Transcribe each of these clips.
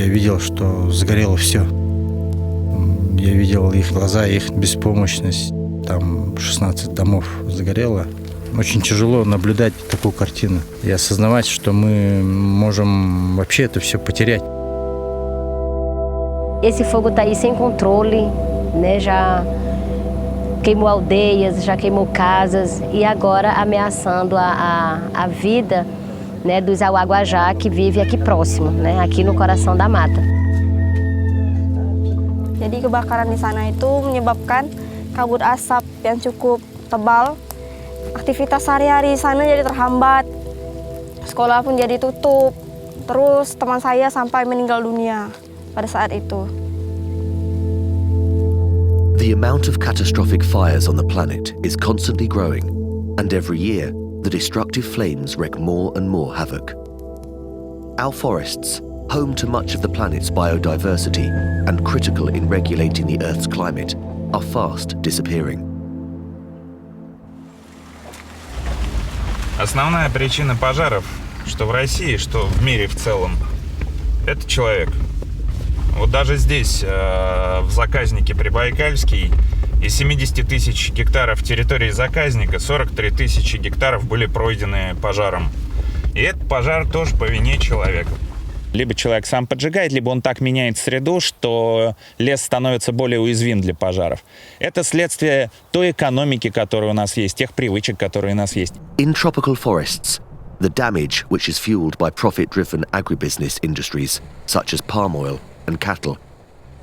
Я видел, что сгорело все. Я видел их глаза, их беспомощность. Там 16 домов сгорело. Очень тяжело наблюдать такую картину и осознавать, что мы можем вообще это все потерять. Esse fogo está aí sem controle, né? Já queimou aldeias, já queimou casas e agora ameaçando a vida, né, dos Auaguajá que vive aqui próximo, né, aqui no coração da mata. Jadi kebakaran di sana itu menyebabkan kabut asap yang cukup tebal. Aktivitas sehari-hari di sana jadi terhambat. Sekolah pun jadi tutup. Terus teman saya sampai meninggal dunia pada saat itu. The amount of catastrophic fires on the planet is constantly growing, and every year, the destructive flames wreak more and more havoc. Our forests, home to much of the planet's biodiversity and critical in regulating the Earth's climate, are fast disappearing. Основная причина пожаров, что в России, что в мире в целом, это человек. Вот даже здесь, в заказнике Прибайкальский, из 70 тысяч гектаров территории заказника 43 тысячи гектаров были пройдены пожаром. И этот пожар тоже по вине человека. Либо человек сам поджигает, либо он так меняет среду, что лес становится более уязвим для пожаров. Это следствие той экономики, которая у нас есть, тех привычек, которые у нас есть. In tropical forests, the damage which is fueled by profit-driven agribusiness industries, such as palm oil and cattle,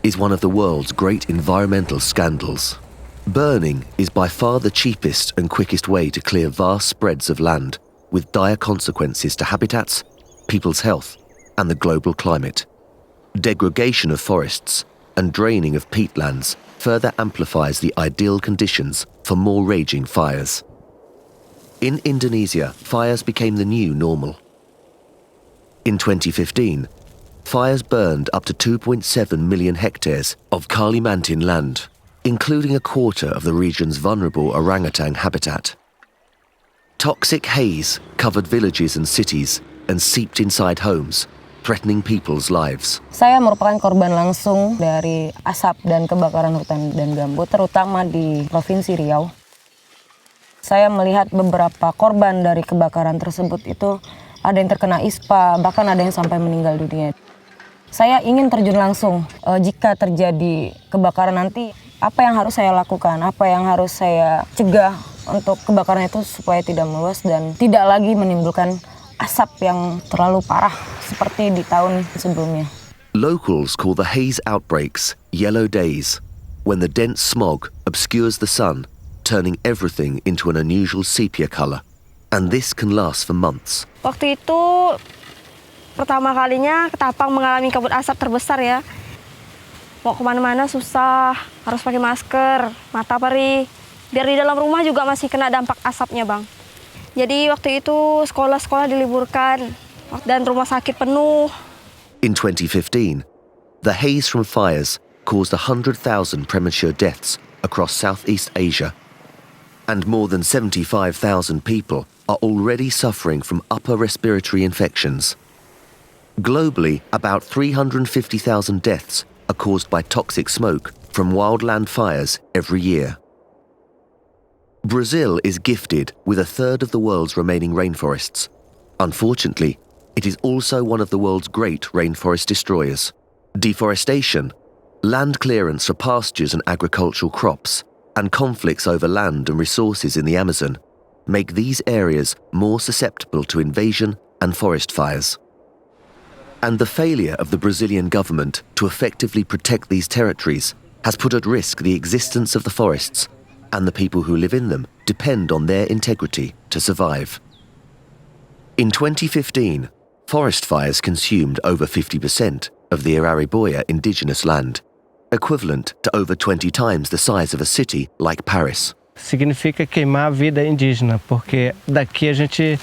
is one of the world's great environmental scandals. Burning is by far the cheapest and quickest way to clear vast spreads of land, with dire consequences to habitats, people's health, and the global climate. Degradation of forests and draining of peatlands further amplifies the ideal conditions for more raging fires. In Indonesia, fires became the new normal. In 2015, fires burned up to 2.7 million hectares of Kalimantan land, including a quarter of the region's vulnerable orangutan habitat. Toxic haze covered villages and cities and seeped inside homes, threatening people's lives. Saya merupakan korban langsung dari asap dan kebakaran hutan dan gambut, terutama di Provinsi Riau. Saya melihat beberapa korban dari kebakaran tersebut itu ada yang terkena ispa, bahkan ada yang sampai meninggal dunia. Saya ingin terjun langsung jika terjadi kebakaran nanti, apa yang harus saya lakukan, apa yang harus saya cegah untuk kebakaran itu supaya tidak meluas dan tidak lagi menimbulkan asap yang terlalu parah seperti di tahun sebelumnya. Locals call the haze outbreaks yellow days, when the dense smog obscures the sun, turning everything into an unusual sepia color. And this can last for months. Waktu itu pertama kalinya Ketapang mengalami kabut asap terbesar ya. Mau kemana-mana susah, harus pakai masker, mata perih. Biar di dalam rumah juga masih kena dampak asapnya, Bang. Jadi waktu itu sekolah-sekolah diliburkan dan rumah sakit penuh. In 2015, the haze from fires caused 100,000 premature deaths across Southeast Asia, and more than 75,000 people are already suffering from upper respiratory infections. Globally, about 350,000 deaths are caused by toxic smoke from wildland fires every year. Brazil is gifted with a third of the world's remaining rainforests. Unfortunately, it is also one of the world's great rainforest destroyers. Deforestation, land clearance for pastures and agricultural crops, and conflicts over land and resources in the Amazon make these areas more susceptible to invasion and forest fires. And the failure of the Brazilian government to effectively protect these territories has put at risk the existence of the forests, and the people who live in them depend on their integrity to survive. In 2015, forest fires consumed over 50% of the Arariboya indigenous land, equivalent to over 20 times the size of a city like Paris. Significa queimar a vida indígena, porque daqui a gente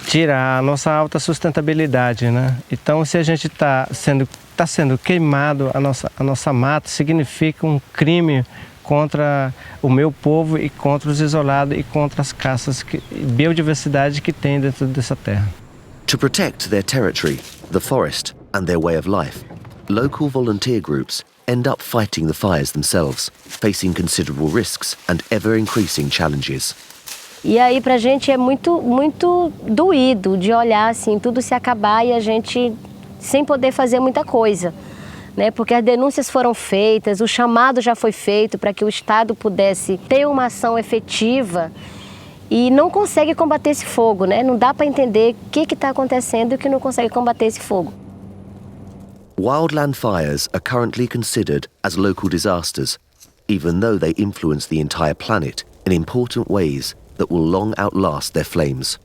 tira a nossa alta sustentabilidade, né? Então, se a gente está sendo queimado a nossa mata, significa crime contra o meu povo e contra os isolados e contra as caças biodiversidade que tem dentro dessa terra. To protect their territory, the forest, and their way of life, local volunteer groups end up fighting the fires themselves, facing considerable risks and ever-increasing challenges. E aí pra gente é muito doído de olhar assim, tudo se acabar e a gente sem poder fazer muita coisa, né? Porque as denúncias foram feitas, o chamado já foi feito para que o Estado pudesse ter uma ação efetiva e não consegue combater esse fogo, né? Não dá para entender o que está acontecendo e que não consegue combater esse fogo. Wildland fires are currently considered as local disasters, even though they influence the entire planet in important ways that will long outlast their flames.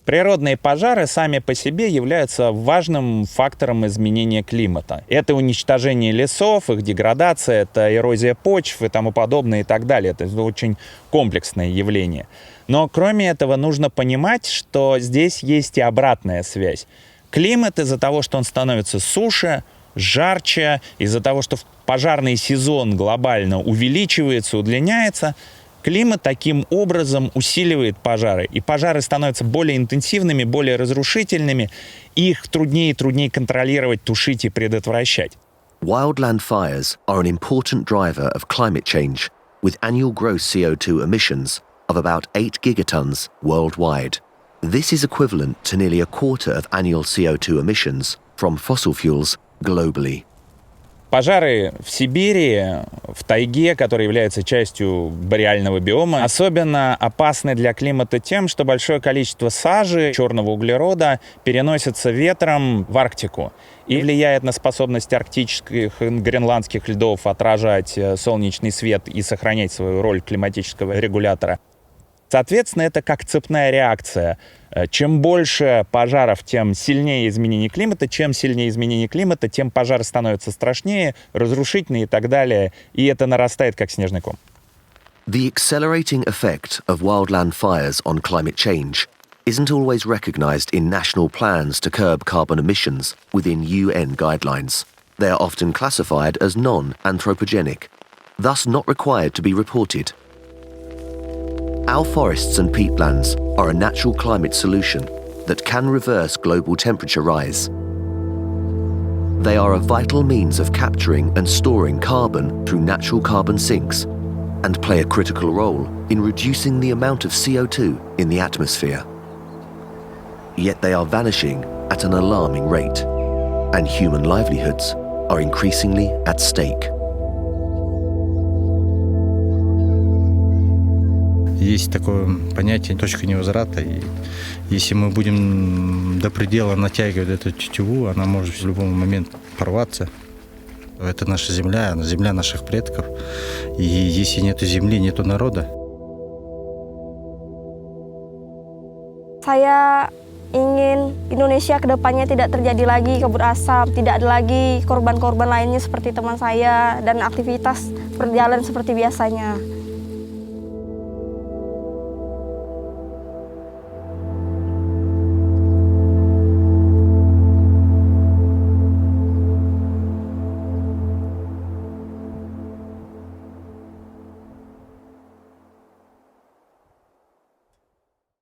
Природные пожары сами по себе являются важным фактором изменения климата. Это уничтожение лесов, их деградация, это эрозия почв и тому подобное и так далее. Это очень комплексное явление. Но кроме этого нужно понимать, что здесь есть и обратная связь. Климат из-за того, что он становится суше, жарче, из-за того, что пожарный сезон глобально увеличивается, удлиняется, климат таким образом усиливает пожары, и пожары становятся более интенсивными, более разрушительными, и их труднее и труднее контролировать, тушить и предотвращать. Wildland fires are an important driver of climate change, with annual gross CO2 emissions of about 8 gigatons worldwide. This is equivalent to nearly a quarter of annual CO2 emissions from fossil fuels globally. Пожары в Сибири, в тайге, которая является частью бореального биома, особенно опасны для климата тем, что большое количество сажи, черного углерода, переносится ветром в Арктику и влияет на способность арктических и гренландских льдов отражать солнечный свет и сохранять свою роль климатического регулятора. Соответственно, это как цепная реакция. Чем больше пожаров, тем сильнее изменение климата. Чем сильнее изменение климата, тем пожары становятся страшнее, разрушительнее и так далее. И это нарастает, как снежный ком. The accelerating effect of wildland fires on climate change isn't always recognized in national plans to curb carbon emissions within UN guidelines. They are often classified as non-anthropogenic, thus not required to be reported. Our forests and peatlands are a natural climate solution that can reverse global temperature rise. They are a vital means of capturing and storing carbon through natural carbon sinks and play a critical role in reducing the amount of CO2 in the atmosphere. Yet they are vanishing at an alarming rate, and human livelihoods are increasingly at stake. Есть такое понятие точка невозврата, и если мы будем до предела натягивать эту тетиву, она может в любой момент порваться. Это наша земля, земля наших предков, и если нету земли, нету народа. Saya ingin Indonesia ke depannya tidak terjadi lagi kabut asap, tidak ada lagi korban-korban lainnya seperti teman saya, dan aktivitas berjalan seperti biasanya.